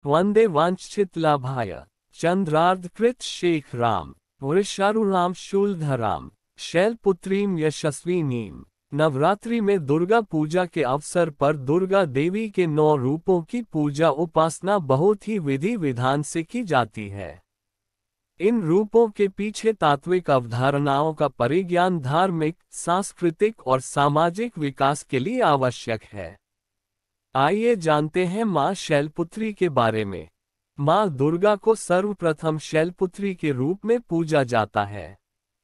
वंदे वांछित लाभाय चंद्रार्धकृत शेख राम वृषारुणाम शूलधराम शैलपुत्रीम यशस्विनीम। नवरात्रि में दुर्गा पूजा के अवसर पर दुर्गा देवी के 9 रूपों की पूजा उपासना बहुत ही विधि विधान से की जाती है। इन रूपों के पीछे तात्विक अवधारणाओं का परिज्ञान धार्मिक, सांस्कृतिक और सामाजिक विकास के लिए आवश्यक है। आइए जानते हैं मां शैलपुत्री के बारे में। मां दुर्गा को सर्वप्रथम शैलपुत्री के रूप में पूजा जाता है।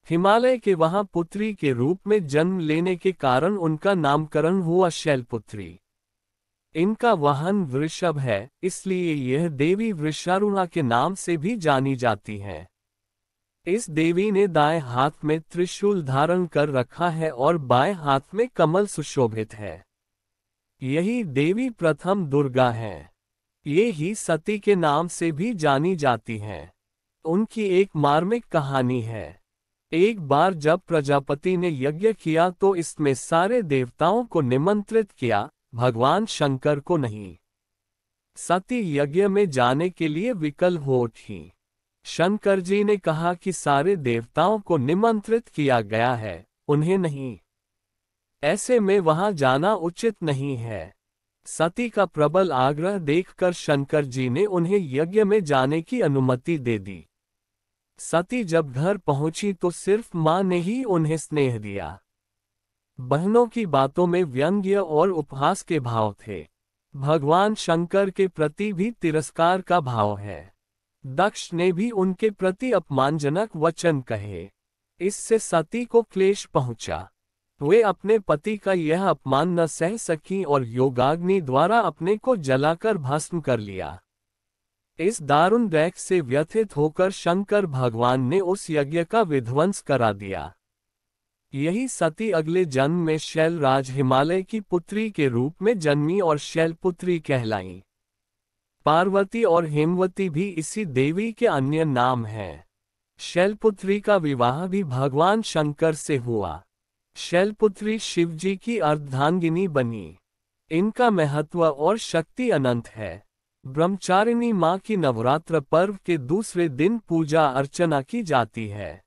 हिमालय के वहां पुत्री के रूप में जन्म लेने के कारण उनका नामकरण हुआ शैलपुत्री। इनका वाहन वृषभ है, इसलिए यह देवी वृषारुणा के नाम से भी जानी जाती है। इस देवी ने दाएं हाथ में त्रिशूल धारण कर रखा है और बाएं हाथ में कमल सुशोभित है। यही देवी प्रथम दुर्गा है। ये ही सती के नाम से भी जानी जाती हैं। उनकी एक मार्मिक कहानी है। एक बार जब प्रजापति ने यज्ञ किया तो इसमें सारे देवताओं को निमंत्रित किया, भगवान शंकर को नहीं। सती यज्ञ में जाने के लिए विकल हो उठी। शंकर जी ने कहा कि सारे देवताओं को निमंत्रित किया गया है, उन्हें नहीं। ऐसे में वहां जाना उचित नहीं है। सती का प्रबल आग्रह देखकर शंकर जी ने उन्हें यज्ञ में जाने की अनुमति दे दी। सती जब घर पहुंची तो सिर्फ मां ने ही उन्हें स्नेह दिया। बहनों की बातों में व्यंग्य और उपहास के भाव थे। भगवान शंकर के प्रति भी तिरस्कार का भाव है। दक्ष ने भी उनके प्रति अपमानजनक वचन कहे। इससे सती को क्लेश पहुंचा। वे अपने पति का यह अपमान न सह सकीं और योगाग्नि द्वारा अपने को जलाकर भस्म कर लिया। इस दारुण दैख से व्यथित होकर शंकर भगवान ने उस यज्ञ का विध्वंस करा दिया। यही सती अगले जन्म में शैलराज हिमालय की पुत्री के रूप में जन्मी और शैलपुत्री कहलाईं। पार्वती और हेमवती भी इसी देवी के अन्य नाम हैं। शैलपुत्री का विवाह भी भगवान शंकर से हुआ। शैलपुत्री शिवजी की अर्धांगिनी बनी। इनका महत्व और शक्ति अनंत है। ब्रह्मचारिणी मां की नवरात्र पर्व के दूसरे दिन पूजा अर्चना की जाती है।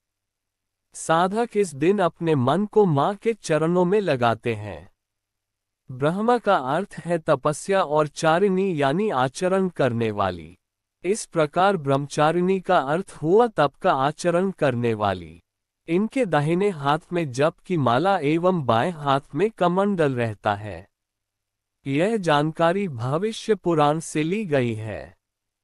साधक इस दिन अपने मन को मां के चरणों में लगाते हैं। ब्रह्म का अर्थ है तपस्या और चारिणी यानी आचरण करने वाली। इस प्रकार ब्रह्मचारिणी का अर्थ हुआ तप का आचरण करने वाली। इनके दाहिने हाथ में जप की माला एवं बाएं हाथ में कमंडल रहता है। यह जानकारी भविष्य पुराण से ली गई है।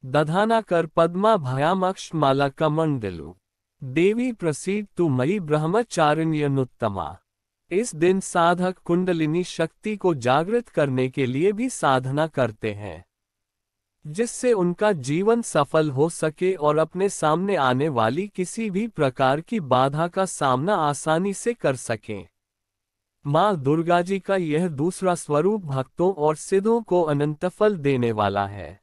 दधाना कर पद्मा भयामक्ष माला कमंडलु देवी प्रसीद तु मयि ब्रह्मचारिण्यनुत्तमा। इस दिन साधक कुंडलिनी शक्ति को जागृत करने के लिए भी साधना करते हैं, जिससे उनका जीवन सफल हो सके और अपने सामने आने वाली किसी भी प्रकार की बाधा का सामना आसानी से कर सकें। मां दुर्गा जी का यह दूसरा स्वरूप भक्तों और सिद्धों को अनंत फल देने वाला है।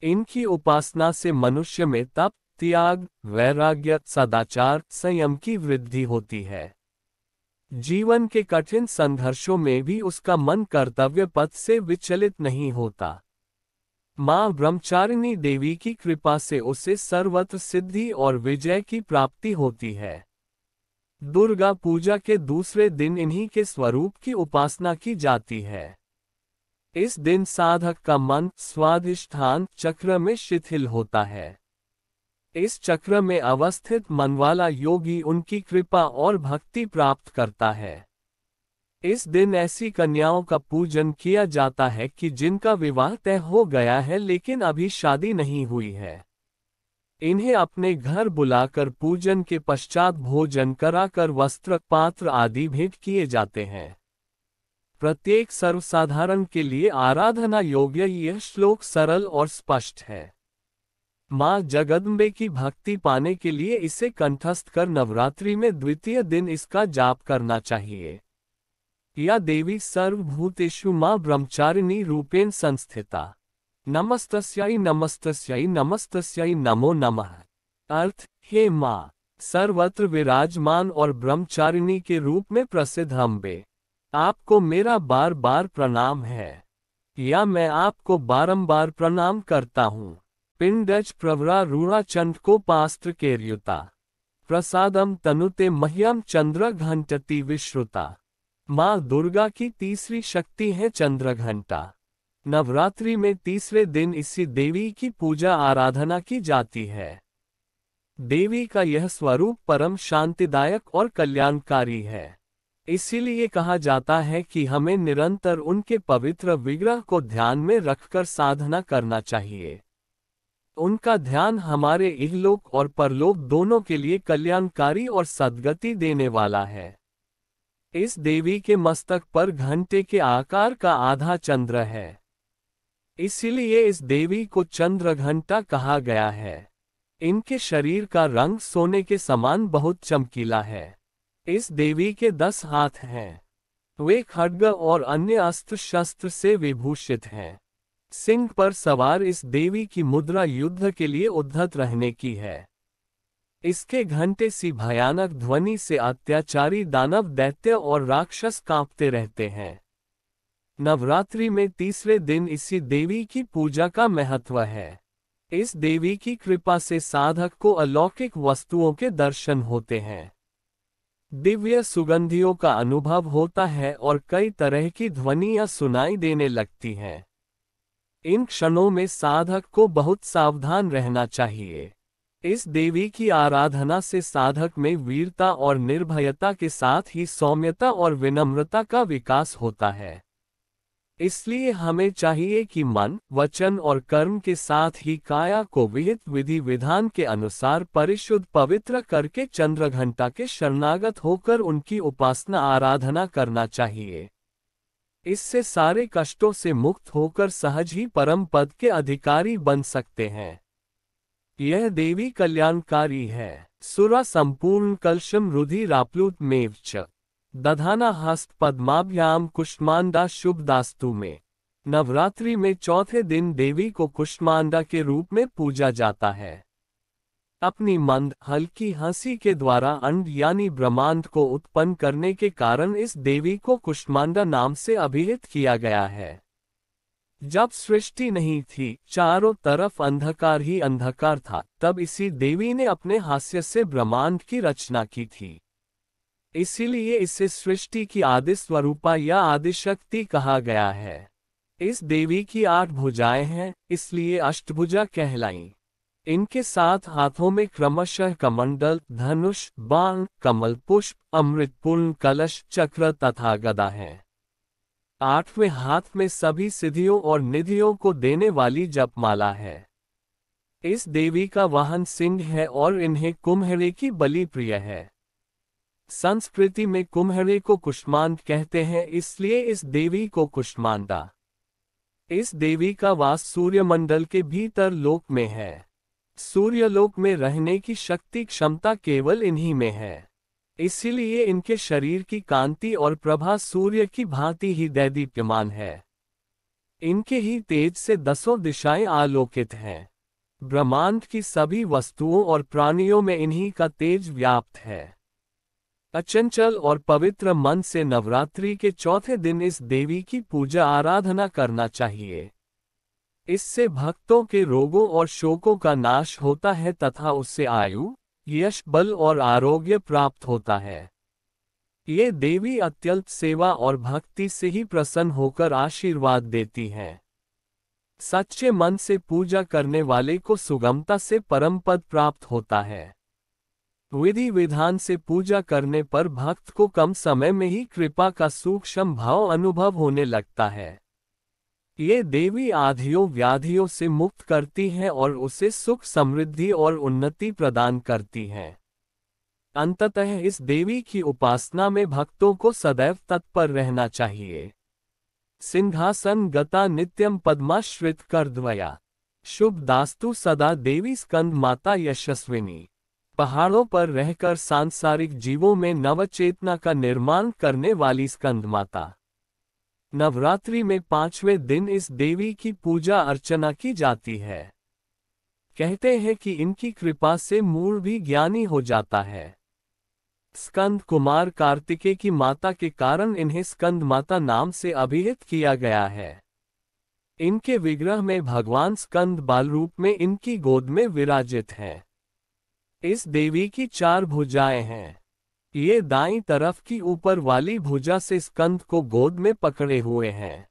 इनकी उपासना से मनुष्य में तप, त्याग, वैराग्य, सदाचार, संयम की वृद्धि होती है। जीवन के कठिन संघर्षों में भी उसका मन कर्तव्य पथ से विचलित नहीं होता। मां ब्रह्मचारिणी देवी की कृपा से उसे सर्वत्र सिद्धि और विजय की प्राप्ति होती है। दुर्गा पूजा के दूसरे दिन इन्हीं के स्वरूप की उपासना की जाती है। इस दिन साधक का मन स्वाधिष्ठान चक्र में शिथिल होता है। इस चक्र में अवस्थित मन वाला योगी उनकी कृपा और भक्ति प्राप्त करता है। इस दिन ऐसी कन्याओं का पूजन किया जाता है कि जिनका विवाह तय हो गया है लेकिन अभी शादी नहीं हुई है। इन्हें अपने घर बुलाकर पूजन के पश्चात भोजन कराकर वस्त्र, पात्र आदि भेंट किए जाते हैं। प्रत्येक सर्वसाधारण के लिए आराधना योग्य यह श्लोक सरल और स्पष्ट है। मां जगदम्बे की भक्ति पाने के लिए इसे कंठस्थ कर नवरात्रि में द्वितीय दिन इसका जाप करना चाहिए। या देवी सर्वभूतेषु मां ब्रह्मचारिणी रूपेण संस्थिता। नमस्तस्यै नमस्तस्यै नमस्तस्यै नमो नमः। अर्थ, हे मां, सर्वत्र विराजमान और ब्रह्मचारिणी के रूप में प्रसिद्ध अम्बे, आपको मेरा बार बार प्रणाम है। या मैं आपको बारंबार प्रणाम करता हूँ। पिंडज प्रवरा रूढ़ा चंड को पास्त्र केर्युता प्रसादम तनुते मह्यम चंद्र घंटति विश्रुता। माँ दुर्गा की तीसरी शक्ति है चंद्र घंटा। नवरात्रि में तीसरे दिन इसी देवी की पूजा आराधना की जाती है। देवी का यह स्वरूप परम शांतिदायक और कल्याणकारी है। इसीलिए कहा जाता है कि हमें निरंतर उनके पवित्र विग्रह को ध्यान में रखकर साधना करना चाहिए। उनका ध्यान हमारे इहलोक और परलोक दोनों के लिए कल्याणकारी और सद्गति देने वाला है। इस देवी के मस्तक पर घंटे के आकार का आधा चंद्र है। इसीलिए इस देवी को चंद्र घंटा कहा गया है। इनके शरीर का रंग सोने के समान बहुत चमकीला है। इस देवी के 10 हाथ हैं। वे खड्ग और अन्य अस्त्र शस्त्र से विभूषित हैं। सिंह पर सवार इस देवी की मुद्रा युद्ध के लिए उद्धत रहने की है। इसके घंटे सी भयानक ध्वनि से अत्याचारी दानव दैत्य और राक्षस कांपते रहते हैं। नवरात्रि में तीसरे दिन इसी देवी की पूजा का महत्व है। इस देवी की कृपा से साधक को अलौकिक वस्तुओं के दर्शन होते हैं। दिव्य सुगंधियों का अनुभव होता है और कई तरह की ध्वनियां सुनाई देने लगती हैं। इन क्षणों में साधक को बहुत सावधान रहना चाहिए। इस देवी की आराधना से साधक में वीरता और निर्भयता के साथ ही सौम्यता और विनम्रता का विकास होता है। इसलिए हमें चाहिए कि मन, वचन और कर्म के साथ ही काया को विहित विधि विधान के अनुसार परिशुद्ध पवित्र करके चंद्रघंटा के शरणागत होकर उनकी उपासना आराधना करना चाहिए। इससे सारे कष्टों से मुक्त होकर सहज ही परम पद के अधिकारी बन सकते हैं। यह देवी कल्याणकारी है। सुरा संपूर्ण कलशम रुधिराप्लुत मेवच दधाना हस्त पद्माभ्याम कुष्मांडा शुभ दास्तु में। नवरात्रि में चौथे दिन देवी को कुष्मांडा के रूप में पूजा जाता है। अपनी मंद हल्की हंसी के द्वारा अंड यानी ब्रह्मांड को उत्पन्न करने के कारण इस देवी को कुष्मांडा नाम से अभिहित किया गया है। जब सृष्टि नहीं थी, चारों तरफ अंधकार ही अंधकार था, तब इसी देवी ने अपने हास्य से ब्रह्मांड की रचना की थी। इसीलिए इसे सृष्टि की आदि स्वरूपा या आदिशक्ति कहा गया है। इस देवी की 8 भुजाएं हैं, इसलिए अष्टभुजा कहलाई। इनके 7 हाथों में क्रमशः कमंडल, धनुष, बाण, कमल पुष्प, अमृतपूर्ण कलश, चक्र तथा गदा है। 8वें हाथ में सभी सिद्धियों और निधियों को देने वाली जपमाला है। इस देवी का वाहन सिंह है और इन्हें कुम्हरे की बलि प्रिय है। संस्कृति में कुम्हरे को कुष्मांड कहते हैं, इसलिए इस देवी को कुष्मांडा। इस देवी का वास सूर्यमंडल के भीतर लोक में है। सूर्यलोक में रहने की शक्ति क्षमता केवल इन्हीं में है। इसीलिए इनके शरीर की कांति और प्रभा सूर्य की भांति ही दैदीप्यमान है। इनके ही तेज से 10 दिशाएं आलोकित हैं। ब्रह्मांड की सभी वस्तुओं और प्राणियों में इन्हीं का तेज व्याप्त है। अचंचल और पवित्र मन से नवरात्रि के चौथे दिन इस देवी की पूजा आराधना करना चाहिए। इससे भक्तों के रोगों और शोकों का नाश होता है तथा उससे आयु, यश, बल और आरोग्य प्राप्त होता है। ये देवी अत्यल्प सेवा और भक्ति से ही प्रसन्न होकर आशीर्वाद देती हैं। सच्चे मन से पूजा करने वाले को सुगमता से परम पद प्राप्त होता है। विधि विधान से पूजा करने पर भक्त को कम समय में ही कृपा का सूक्ष्म भाव अनुभव होने लगता है। ये देवी आधियों व्याधियों से मुक्त करती हैं और उसे सुख, समृद्धि और उन्नति प्रदान करती हैं। अंततः इस देवी की उपासना में भक्तों को सदैव तत्पर रहना चाहिए। सिंहासन गता नित्यम पद्माश्रित करद्वया शुभ दास्तु सदा देवी स्कंद माता यशस्विनी। पहाड़ों पर रहकर सांसारिक जीवों में नवचेतना का निर्माण करने वाली स्कंद माता। नवरात्रि में 5वें दिन इस देवी की पूजा अर्चना की जाती है। कहते हैं कि इनकी कृपा से मूढ़ भी ज्ञानी हो जाता है। स्कंद कुमार कार्तिकेय की माता के कारण इन्हें स्कंद माता नाम से अभिहित किया गया है। इनके विग्रह में भगवान स्कंद बाल रूप में इनकी गोद में विराजित हैं। इस देवी की 4 भुजाएं हैं। ये दाईं तरफ की ऊपर वाली भुजा से स्कंद को गोद में पकड़े हुए हैं।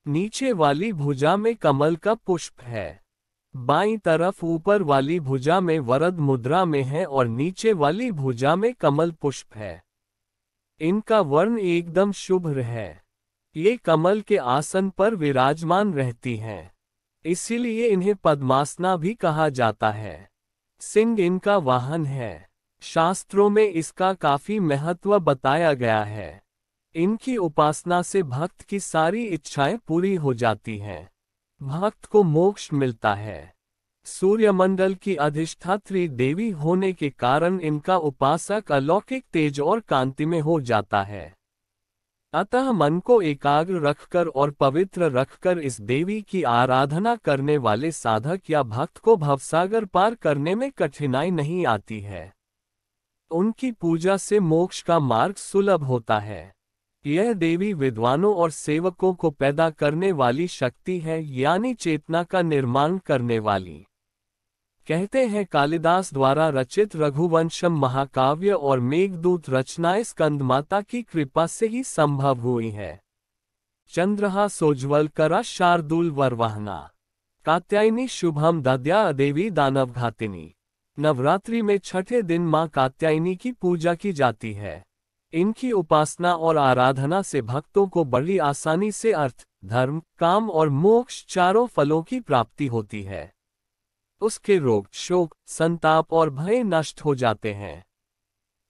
नीचे वाली भुजा में कमल का पुष्प है। बाईं तरफ ऊपर वाली भुजा में वरद मुद्रा में है और नीचे वाली भुजा में कमल पुष्प है। इनका वर्ण एकदम शुभ है। ये कमल के आसन पर विराजमान रहती हैं। इसीलिए इन्हें पद्मासना भी कहा जाता है। सिंह इनका वाहन है। शास्त्रों में इसका काफी महत्व बताया गया है। इनकी उपासना से भक्त की सारी इच्छाएं पूरी हो जाती हैं। भक्त को मोक्ष मिलता है। सूर्यमंडल की अधिष्ठात्री देवी होने के कारण इनका उपासक अलौकिक तेज और कांति में हो जाता है। अतः मन को एकाग्र रखकर और पवित्र रखकर इस देवी की आराधना करने वाले साधक या भक्त को भवसागर पार करने में कठिनाई नहीं आती है। उनकी पूजा से मोक्ष का मार्ग सुलभ होता है। यह देवी विद्वानों और सेवकों को पैदा करने वाली शक्ति है, यानी चेतना का निर्माण करने वाली। कहते हैं कालिदास द्वारा रचित रघुवंशम महाकाव्य और मेघदूत रचनाएं स्कंदमाता की कृपा से ही संभव हुई है। चंद्रहा सोज्वल करा शार्दूल वरवहना कात्यायनी शुभम दद्या देवी दानव घातिनी। नवरात्रि में छठे दिन मां कात्यायनी की पूजा की जाती है। इनकी उपासना और आराधना से भक्तों को बड़ी आसानी से अर्थ, धर्म, काम और मोक्ष 4 फलों की प्राप्ति होती है। उसके रोग, शोक, संताप और भय नष्ट हो जाते हैं।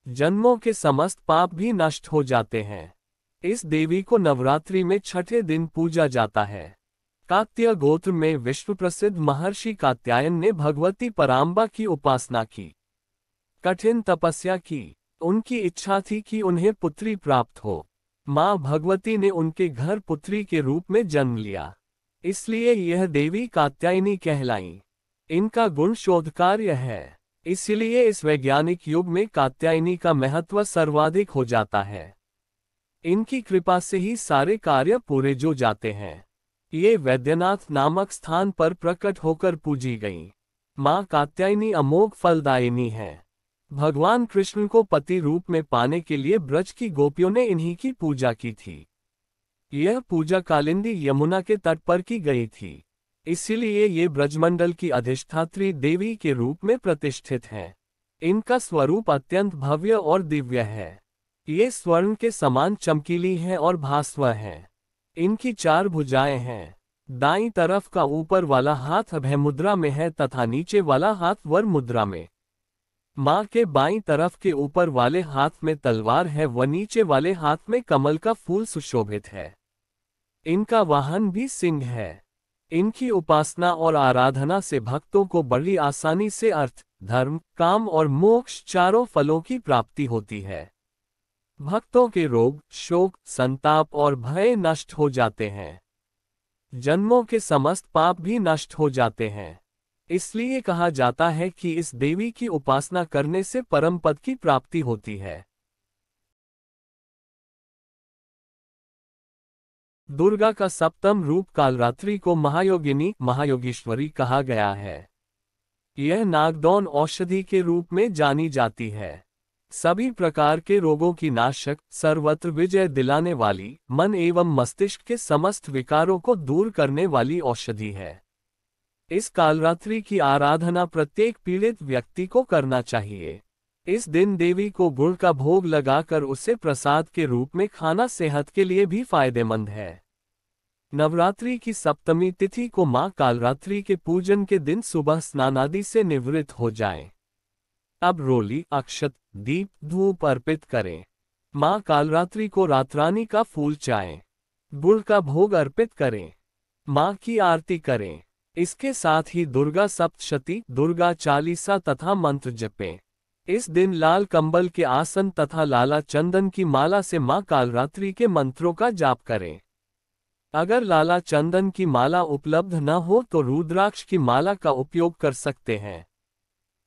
जन्मों के समस्त पाप भी नष्ट हो जाते हैं। इस देवी को नवरात्रि में छठे दिन पूजा जाता है। कात्य गोत्र में विश्व प्रसिद्ध महर्षि कात्यायन ने भगवती पराम्बा की उपासना की, कठिन तपस्या की। उनकी इच्छा थी कि उन्हें पुत्री प्राप्त हो। मां भगवती ने उनके घर पुत्री के रूप में जन्म लिया, इसलिए यह देवी कात्यायनी कहलाई। इनका गुण शोध कार्य है, इसलिए इस वैज्ञानिक युग में कात्यायनी का महत्व सर्वाधिक हो जाता है। इनकी कृपा से ही सारे कार्य पूरे जो जाते हैं। ये वैद्यनाथ नामक स्थान पर प्रकट होकर पूजी गईं। मां कात्यायनी अमोघ फलदायिनी है। भगवान कृष्ण को पति रूप में पाने के लिए ब्रज की गोपियों ने इन्हीं की पूजा की थी। यह पूजा कालिंदी यमुना के तट पर की गई थी, इसीलिए ये ब्रजमंडल की अधिष्ठात्री देवी के रूप में प्रतिष्ठित हैं। इनका स्वरूप अत्यंत भव्य और दिव्य है। ये स्वर्ण के समान चमकीली हैं और भास्वर हैं। इनकी 4 भुजाएं हैं। दाईं तरफ का ऊपर वाला हाथ अभय मुद्रा में है तथा नीचे वाला हाथ वर मुद्रा में। मां के बाईं तरफ के ऊपर वाले हाथ में तलवार है व नीचे वाले हाथ में कमल का फूल सुशोभित है। इनका वाहन भी सिंह है। इनकी उपासना और आराधना से भक्तों को बड़ी आसानी से अर्थ, धर्म, काम और मोक्ष 4 फलों की प्राप्ति होती है। भक्तों के रोग, शोक, संताप और भय नष्ट हो जाते हैं। जन्मों के समस्त पाप भी नष्ट हो जाते हैं। इसलिए कहा जाता है कि इस देवी की उपासना करने से परम पद की प्राप्ति होती है। दुर्गा का सप्तम रूप कालरात्रि को महायोगिनी, महायोगीश्वरी कहा गया है। यह नागदौन औषधि के रूप में जानी जाती है। सभी प्रकार के रोगों की नाशक, सर्वत्र विजय दिलाने वाली, मन एवं मस्तिष्क के समस्त विकारों को दूर करने वाली औषधि है। इस कालरात्रि की आराधना प्रत्येक पीड़ित व्यक्ति को करना चाहिए। इस दिन देवी को गुड़ का भोग लगाकर उसे प्रसाद के रूप में खाना सेहत के लिए भी फायदेमंद है। नवरात्रि की सप्तमी तिथि को मां कालरात्रि के पूजन के दिन सुबह स्नानादि से निवृत्त हो जाएं। अब रोली, अक्षत, दीप, धूप अर्पित करें। मां कालरात्रि को रातरानी का फूल चाएं। गुड़ का भोग अर्पित करें। मां की आरती करें। इसके साथ ही दुर्गा सप्तशती, दुर्गा चालीसा तथा मंत्र जपें। इस दिन लाल कंबल के आसन तथा लाला चंदन की माला से मां कालरात्रि के मंत्रों का जाप करें। अगर लाला चंदन की माला उपलब्ध न हो तो रुद्राक्ष की माला का उपयोग कर सकते हैं।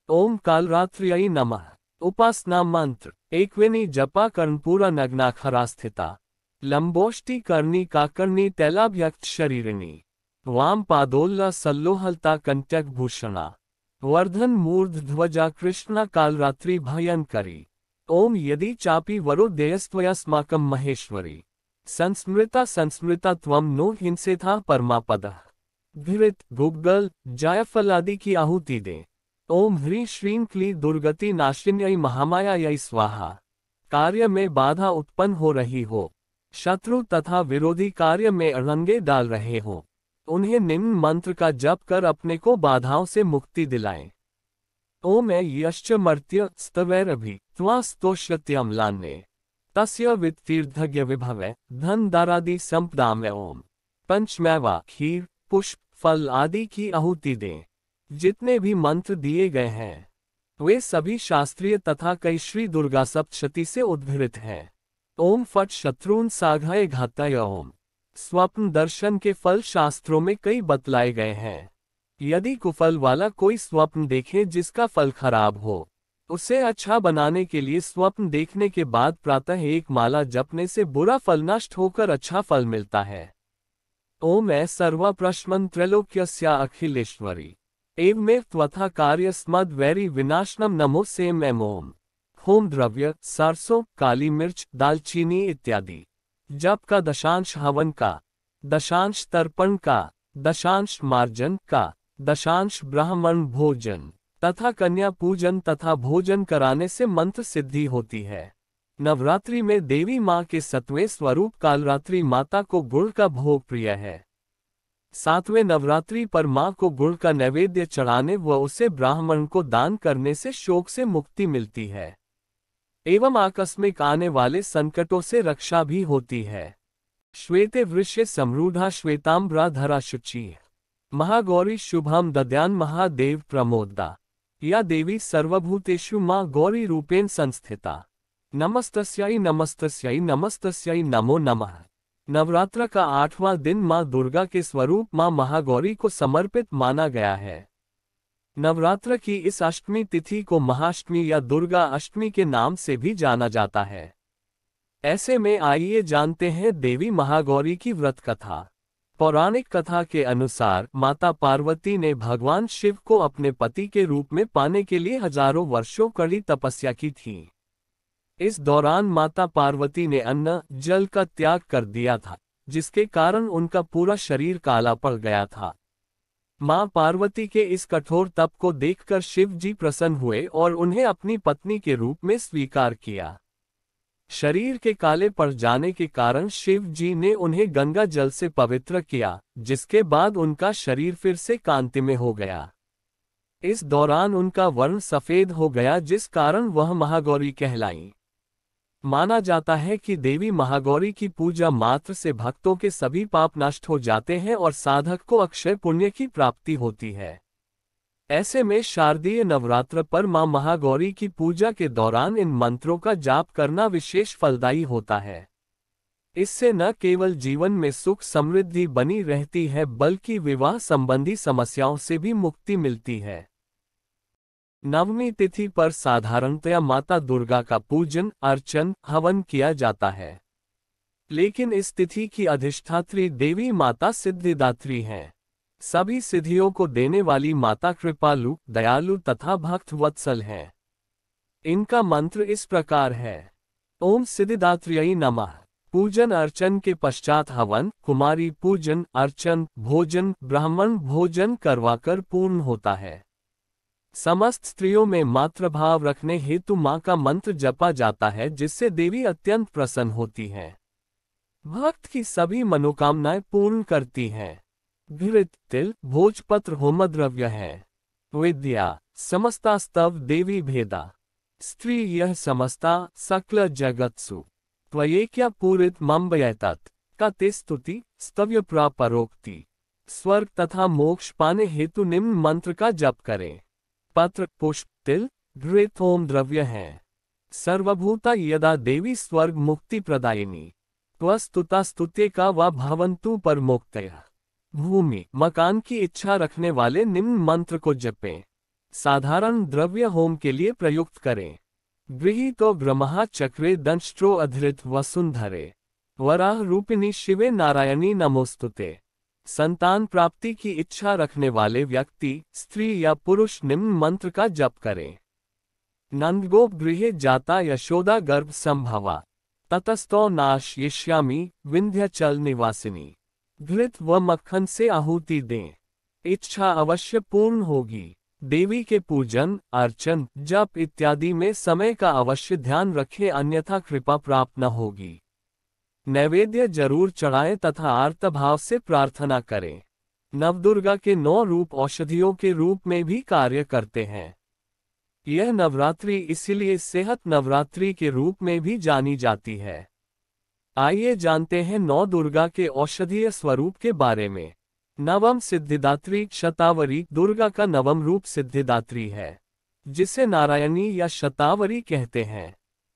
ओम कालरात्र्यै नमः। उपासना मंत्र। एकवेणी जपा कर्णपूरा नग्नाखरा स्थिता। लंबोष्टि करनी काकर्णी तैलाभ्यक्त शरीरिणी। वाम पादोल्ला सल्लोहलता कंटक भूषणा वर्धन मूर्ध ध्वजा कृष्णा कालरात्रि भयंकरी। ओम यदि चापि वरो देयस्त्वयास्माकं महेश्वरी संस्मृता संस्मृता त्वं नो हिंसेथा परमापदः। घृत गुग्गल जायफलादि की आहुति दे। ओम ह्रीं श्रीं क्लीं दुर्गति नाशिन्यै महामायायै स्वाहा। कार्य में बाधा उत्पन्न हो रही हो, शत्रु तथा विरोधी कार्य में अड़ंगे डाल रहे हो, उन्हें निम्न मंत्र का जप कर अपने को बाधाओं से मुक्ति दिलाएं। ओम यश्च मर्त्य स्तवैरभि त्वा स्तोष्यत्यम्लान्ये तस्य वित्तीर्धज्ञ विभवे धन दारादि संपदाम। ओम पंचमैवा खीर पुष्प फल आदि की आहुति दें। जितने भी मंत्र दिए गए हैं वे सभी शास्त्रीय तथा कई श्री दुर्गा सप्तशती से उद्घृत हैं। ओम फट शत्रुन साघय घातय। ओम स्वप्न दर्शन के फल शास्त्रों में कई बतलाए गए हैं। यदि कुफल वाला कोई स्वप्न देखे जिसका फल खराब हो, उसे अच्छा बनाने के लिए स्वप्न देखने के बाद प्रातः एक माला जपने से बुरा फल नष्ट होकर अच्छा फल मिलता है। ओम सर्वा प्रश्मन त्रैलोक्यस्या अखिलेश्वरी एवमेव त्वथा कार्य स्मद वैरी विनाशनम नमो सेम एम। ओम होम द्रव्य सरसों काली मिर्च दालचीनी इत्यादि जप का दशांश हवन का, दशांश तर्पण का, दशांश मार्जन का, दशांश ब्राह्मण भोजन तथा कन्या पूजन तथा भोजन कराने से मंत्र सिद्धि होती है। नवरात्रि में देवी माँ के 7वें स्वरूप कालरात्रि माता को गुड़ का भोग प्रिय है। 7वें नवरात्रि पर माँ को गुड़ का नैवेद्य चढ़ाने व उसे ब्राह्मण को दान करने से शोक से मुक्ति मिलती है एवं आकस्मिक आने वाले संकटों से रक्षा भी होती है। श्वेते वृष्य समरूढ़ा श्वेतांबरा धरा शुचि महागौरी शुभम दद्यान महादेव प्रमोदा। या देवी सर्वभूतेषु माँ गौरी रूपेण संस्थिता। नमस्तस्यै नमस्तस्यै नमस्तस्यै नमो नमः। नवरात्र का 8वां दिन माँ दुर्गा के स्वरूप माँ महागौरी को समर्पित माना गया है। नवरात्र की इस अष्टमी तिथि को महाअष्टमी या दुर्गा अष्टमी के नाम से भी जाना जाता है। ऐसे में आइए जानते हैं देवी महागौरी की व्रत कथा। पौराणिक कथा के अनुसार माता पार्वती ने भगवान शिव को अपने पति के रूप में पाने के लिए हजारों वर्षों कड़ी तपस्या की थी। इस दौरान माता पार्वती ने अन्न जल का त्याग कर दिया था, जिसके कारण उनका पूरा शरीर काला पड़ गया था। मां पार्वती के इस कठोर तप को देखकर शिव जी प्रसन्न हुए और उन्हें अपनी पत्नी के रूप में स्वीकार किया। शरीर के काले पड़ जाने के कारण शिव जी ने उन्हें गंगा जल से पवित्र किया, जिसके बाद उनका शरीर फिर से कांतिमय हो गया। इस दौरान उनका वर्ण सफेद हो गया, जिस कारण वह महागौरी कहलाईं। माना जाता है कि देवी महागौरी की पूजा मात्र से भक्तों के सभी पाप नष्ट हो जाते हैं और साधक को अक्षय पुण्य की प्राप्ति होती है। ऐसे में शारदीय नवरात्र पर मां महागौरी की पूजा के दौरान इन मंत्रों का जाप करना विशेष फलदायी होता है। इससे न केवल जीवन में सुख समृद्धि बनी रहती है, बल्कि विवाह संबंधी समस्याओं से भी मुक्ति मिलती है। नवमी तिथि पर साधारणतया माता दुर्गा का पूजन अर्चन हवन किया जाता है, लेकिन इस तिथि की अधिष्ठात्री देवी माता सिद्धिदात्री हैं। सभी सिद्धियों को देने वाली माता कृपालु दयालु तथा भक्त वत्सल हैं। इनका मंत्र इस प्रकार है। ओम सिद्धिदात्र्यै नमः। पूजन अर्चन के पश्चात हवन कुमारी पूजन अर्चन भोजन ब्राह्मण भोजन करवाकर पूर्ण होता है। समस्त स्त्रियों में मातृभाव रखने हेतु मां का मंत्र जपा जाता है, जिससे देवी अत्यंत प्रसन्न होती हैं। भक्त की सभी मनोकामनाएं पूर्ण करती हैं। घृत तिल भोजपत्र होमद्रव्य है। विद्या समस्तास्तव देवी भेदा। स्त्री यह समस्ता सकल जगत्सु त्वयेक्या पूरित मम्बयतत् का ते स्तुति स्तव्य प्रापरोक्ति। स्वर्ग तथा मोक्ष पाने हेतु निम्न मंत्र का जप करें। पत्र पुष्प तिल घृत होम द्रव्य हैं। सर्वभूता यदा देवी स्वर्ग मुक्ति प्रदायिनी त्वस्तुता स्तुत्य का व भवन्तु पर मुक्तयः। भूमि मकान की इच्छा रखने वाले निम्न मंत्र को जपें। साधारण द्रव्य होम के लिए प्रयुक्त करें। गृहीतो ब्रह्मा चक्रे दंष्ट्रो अधृत वसुंधरे वराह रूपिणी शिवे नारायणी नमोस्तुते। संतान प्राप्ति की इच्छा रखने वाले व्यक्ति, स्त्री या पुरुष निम्न मंत्र का जप करें। नंदगोप गृहे जाता यशोदा गर्भ संभवा, ततस्तो नाश यिष्यामि विंध्याचल निवासिनी। घृत व मक्खन से आहुति दें, इच्छा अवश्य पूर्ण होगी। देवी के पूजन, अर्चन, जप इत्यादि में समय का अवश्य ध्यान रखें, अन्यथा कृपा प्राप्त न होगी। नैवेद्य जरूर चढ़ाएं तथा आर्त भाव से प्रार्थना करें। नवदुर्गा के 9 रूप औषधियों के रूप में भी कार्य करते हैं। यह नवरात्रि इसलिए सेहत नवरात्रि के रूप में भी जानी जाती है। आइए जानते हैं 9 दुर्गा के औषधीय स्वरूप के बारे में। नवम सिद्धिदात्री शतावरी दुर्गा का नवम रूप सिद्धिदात्री है, जिसे नारायणी या शतावरी कहते हैं।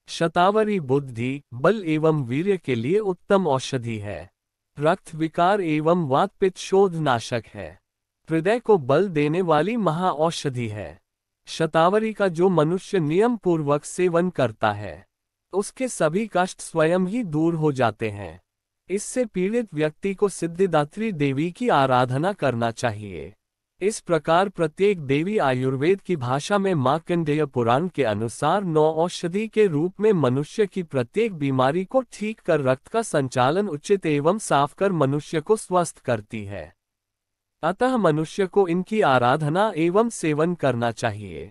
शतावरी बुद्धि, बल एवं वीर्य के लिए उत्तम औषधि है। रक्त विकार एवं वातपित्त शोध नाशक है। हृदय को बल देने वाली महाऔषधि है। शतावरी का जो मनुष्य नियम पूर्वक सेवन करता है, उसके सभी कष्ट स्वयं ही दूर हो जाते हैं। इससे पीड़ित व्यक्ति को सिद्धिदात्री देवी की आराधना करना चाहिए। इस प्रकार प्रत्येक देवी आयुर्वेद की भाषा में मार्कंडेय पुराण के अनुसार 9 औषधि के रूप में मनुष्य की प्रत्येक बीमारी को ठीक कर रक्त का संचालन उचित एवं साफ कर मनुष्य को स्वस्थ करती है। अतः मनुष्य को इनकी आराधना एवं सेवन करना चाहिए।